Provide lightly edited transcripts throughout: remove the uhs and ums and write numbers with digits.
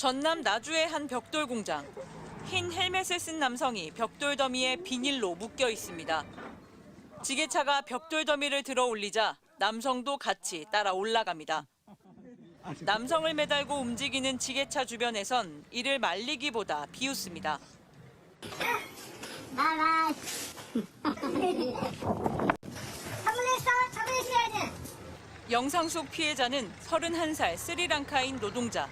전남 나주의 한 벽돌 공장. 흰 헬멧을 쓴 남성이 벽돌 더미에 비닐로 묶여 있습니다. 지게차가 벽돌 더미를 들어 올리자 남성도 같이 따라 올라갑니다. 남성을 매달고 움직이는 지게차 주변에선 이를 말리기보다 비웃습니다. 영상 속 피해자는 31살 스리랑카인 노동자.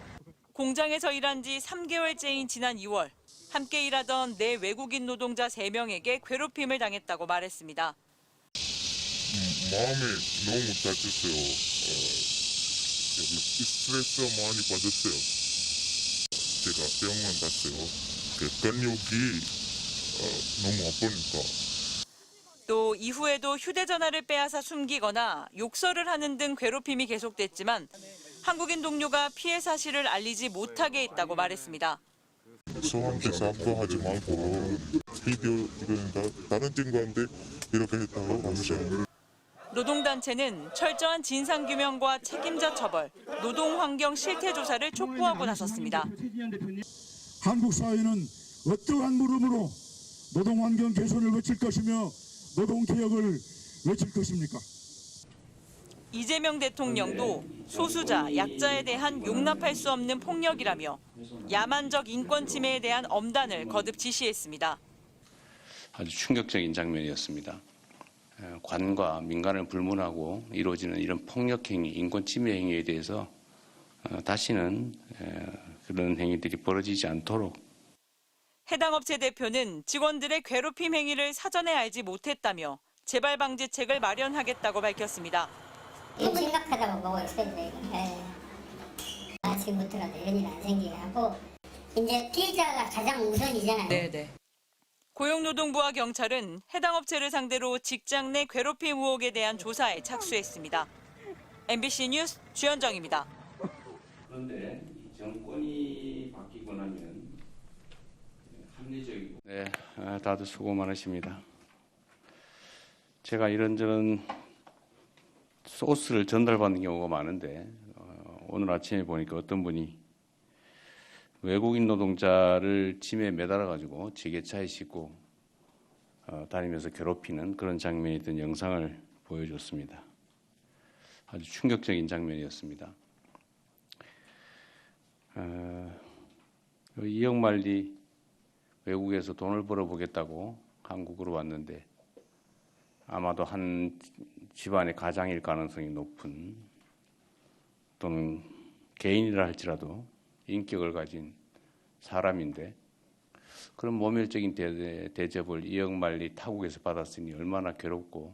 공장에서 일한 지 3개월째인 지난 2월, 함께 일하던 네 외국인 노동자 3명에게 괴롭힘을 당했다고 말했습니다. 마음이 너무 다쳤어요. 스트레스 많이 받았어요. 제가 병원 갔어요. 근육이 너무 아프니까. 또 이후에도 휴대전화를 빼앗아 숨기거나 욕설을 하는 등 괴롭힘이 계속됐지만 한국인 동료가 피해 사실을 알리지 못하게 했다고 말했습니다. 저한테 사과하지 말고 비디오 다른 친구한테 이렇게 했다고 하면서. 노동단체는 철저한 진상규명과 책임자 처벌, 노동환경 실태조사를 촉구하고 나섰습니다. 한국 사회는 어떠한 물음으로 노동환경 개선을 외칠 것이며 노동개혁을 외칠 것입니까? 이재명 대통령도 소수자, 약자에 대한 용납할 수 없는 폭력이라며 야만적 인권 침해에 대한 엄단을 거듭 지시했습니다. 아주 충격적인 장면이었습니다. 관과 민간을 불문하고 이루어지는 이런 폭력행위, 인권 침해 행위에 대해서 다시는 그런 행위들이 벌어지지 않도록. 해당 업체 대표는 직원들의 괴롭힘 행위를 사전에 알지 못했다며 재발 방지책을 마련하겠다고 밝혔습니다. 심각하다고 보고 있어요. 지금부터라도 이런 일 안 생기게 하고 이제 피해자가 가장 우선이잖아요. 네네. 고용노동부와 경찰은 해당 업체를 상대로 직장 내 괴롭힘 의혹에 대한 조사에 착수했습니다. MBC 뉴스 주현정입니다. 그런데 이 정권이 바뀌고 나면 합리적이고. 네, 다들 수고 많으십니다. 제가 이런저런 소스를 전달받는 경우가 많은데 오늘 아침에 보니까 어떤 분이 외국인 노동자를 짐에 매달아가지고 지게차에 싣고 다니면서 괴롭히는 그런 장면이 있던 영상을 보여줬습니다. 아주 충격적인 장면이었습니다. 이영만리 외국에서 돈을 벌어보겠다고 한국으로 왔는데 아마도 한 집안의 가장일 가능성이 높은 또는 개인이라 할지라도 인격을 가진 사람인데 그런 모멸적인 대접을 이영만리 타국에서 받았으니 얼마나 괴롭고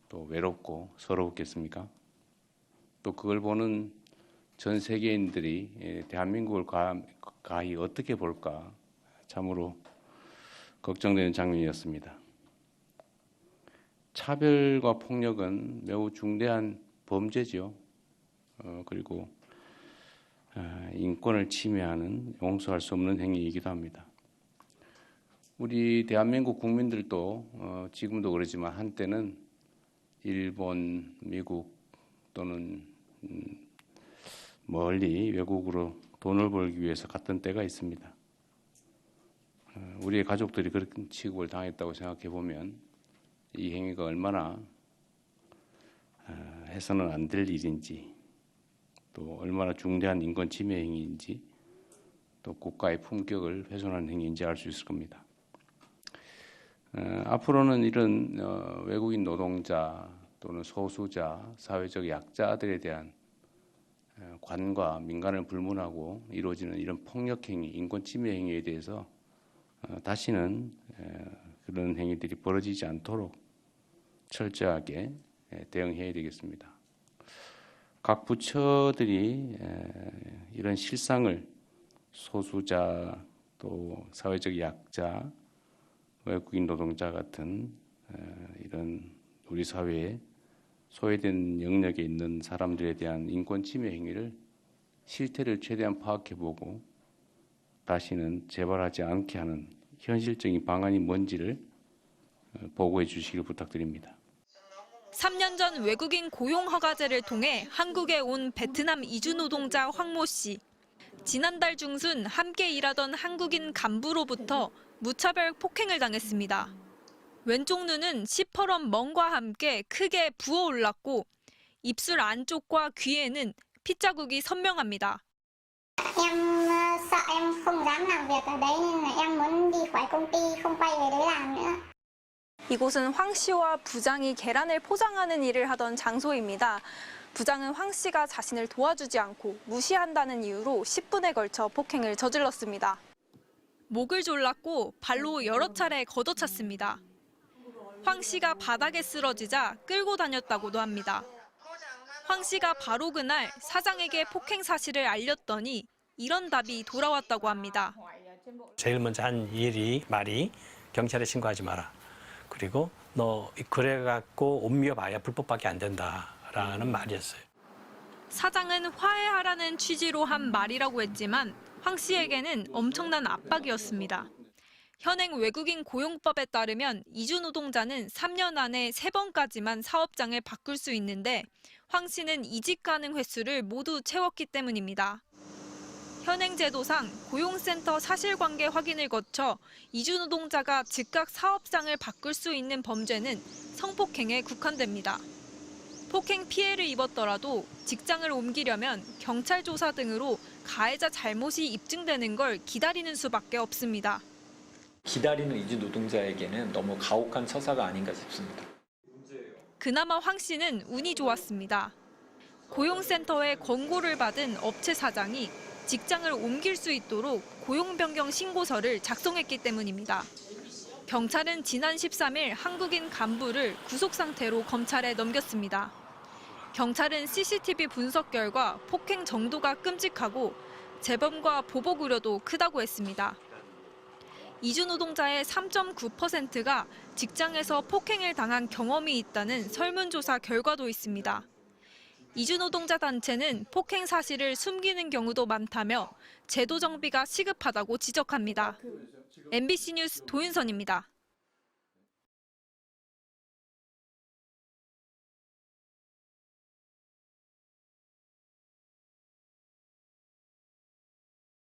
또 외롭고 서러웠겠습니까? 또 그걸 보는 전 세계인들이 대한민국을 가히 어떻게 볼까 참으로 걱정되는 장면이었습니다. 차별과 폭력은 매우 중대한 범죄죠. 그리고 인권을 침해하는 용서할 수 없는 행위이기도 합니다. 우리 대한민국 국민들도 지금도 그러지만 한때는 일본, 미국 또는 멀리 외국으로 돈을 벌기 위해서 갔던 때가 있습니다. 우리의 가족들이 그런 취급을 당했다고 생각해 보면 이 행위가 얼마나 해서는 안 될 일인지 또 얼마나 중대한 인권 침해 행위인지 또 국가의 품격을 훼손하는 행위인지 알 수 있을 겁니다. 앞으로는 이런 외국인 노동자 또는 소수자, 사회적 약자들에 대한 관과 민간을 불문하고 이루어지는 이런 폭력 행위, 인권 침해 행위에 대해서 다시는 그런 행위들이 벌어지지 않도록 철저하게 대응해야 되겠습니다. 각 부처들이 이런 실상을 소수자 또 사회적 약자, 외국인 노동자 같은 이런 우리 사회에 소외된 영역에 있는 사람들에 대한 인권 침해 행위를 실태를 최대한 파악해보고 다시는 재발하지 않게 하는 현실적인 방안이 뭔지를 보고해 주시길 부탁드립니다. 3년 전 외국인 고용 허가제를 통해 한국에 온 베트남 이주 노동자 황모 씨. 지난달 중순 함께 일하던 한국인 간부로부터 무차별 폭행을 당했습니다. 왼쪽 눈은 시퍼런 멍과 함께 크게 부어올랐고 입술 안쪽과 귀에는 핏자국이 선명합니다. Em sợ em không dám làm việc ở đấy nên là em muốn đi khỏi công ty, không quay về đấy làm nữa. 이곳은 황 씨와 부장이 계란을 포장하는 일을 하던 장소입니다. 부장은 황 씨가 자신을 도와주지 않고 무시한다는 이유로 10분에 걸쳐 폭행을 저질렀습니다. 목을 졸랐고 발로 여러 차례 걷어찼습니다. 황 씨가 바닥에 쓰러지자 끌고 다녔다고도 합니다. 황 씨가 바로 그날 사장에게 폭행 사실을 알렸더니 이런 답이 돌아왔다고 합니다. 제일 먼저 한 말이 경찰에 신고하지 마라. 그리고 너 그래갖고 옮겨봐야 불법밖에 안 된다라는 말이었어요. 사장은 화해하라는 취지로 한 말이라고 했지만 황 씨에게는 엄청난 압박이었습니다. 현행 외국인 고용법에 따르면 이주 노동자는 3년 안에 3번까지만 사업장을 바꿀 수 있는데 황 씨는 이직 가능 횟수를 모두 채웠기 때문입니다. 현행 제도상 고용센터 사실관계 확인을 거쳐 이주 노동자가 즉각 사업장을 바꿀 수 있는 범죄는 성폭행에 국한됩니다. 폭행 피해를 입었더라도 직장을 옮기려면 경찰 조사 등으로 가해자 잘못이 입증되는 걸 기다리는 수밖에 없습니다. 기다리는 이주 노동자에게는 너무 가혹한 처사가 아닌가 싶습니다. 그나마 황 씨는 운이 좋았습니다. 고용센터에 권고를 받은 업체 사장이 직장을 옮길 수 있도록 고용변경 신고서를 작성했기 때문입니다. 경찰은 지난 13일 한국인 간부를 구속 상태로 검찰에 넘겼습니다. 경찰은 CCTV 분석 결과 폭행 정도가 끔찍하고 재범과 보복 우려도 크다고 했습니다. 이주 노동자의 3.9%가 직장에서 폭행을 당한 경험이 있다는 설문조사 결과도 있습니다. 이주 노동자 단체는 폭행 사실을 숨기는 경우도 많다며 제도 정비가 시급하다고 지적합니다. MBC 뉴스 도윤선입니다.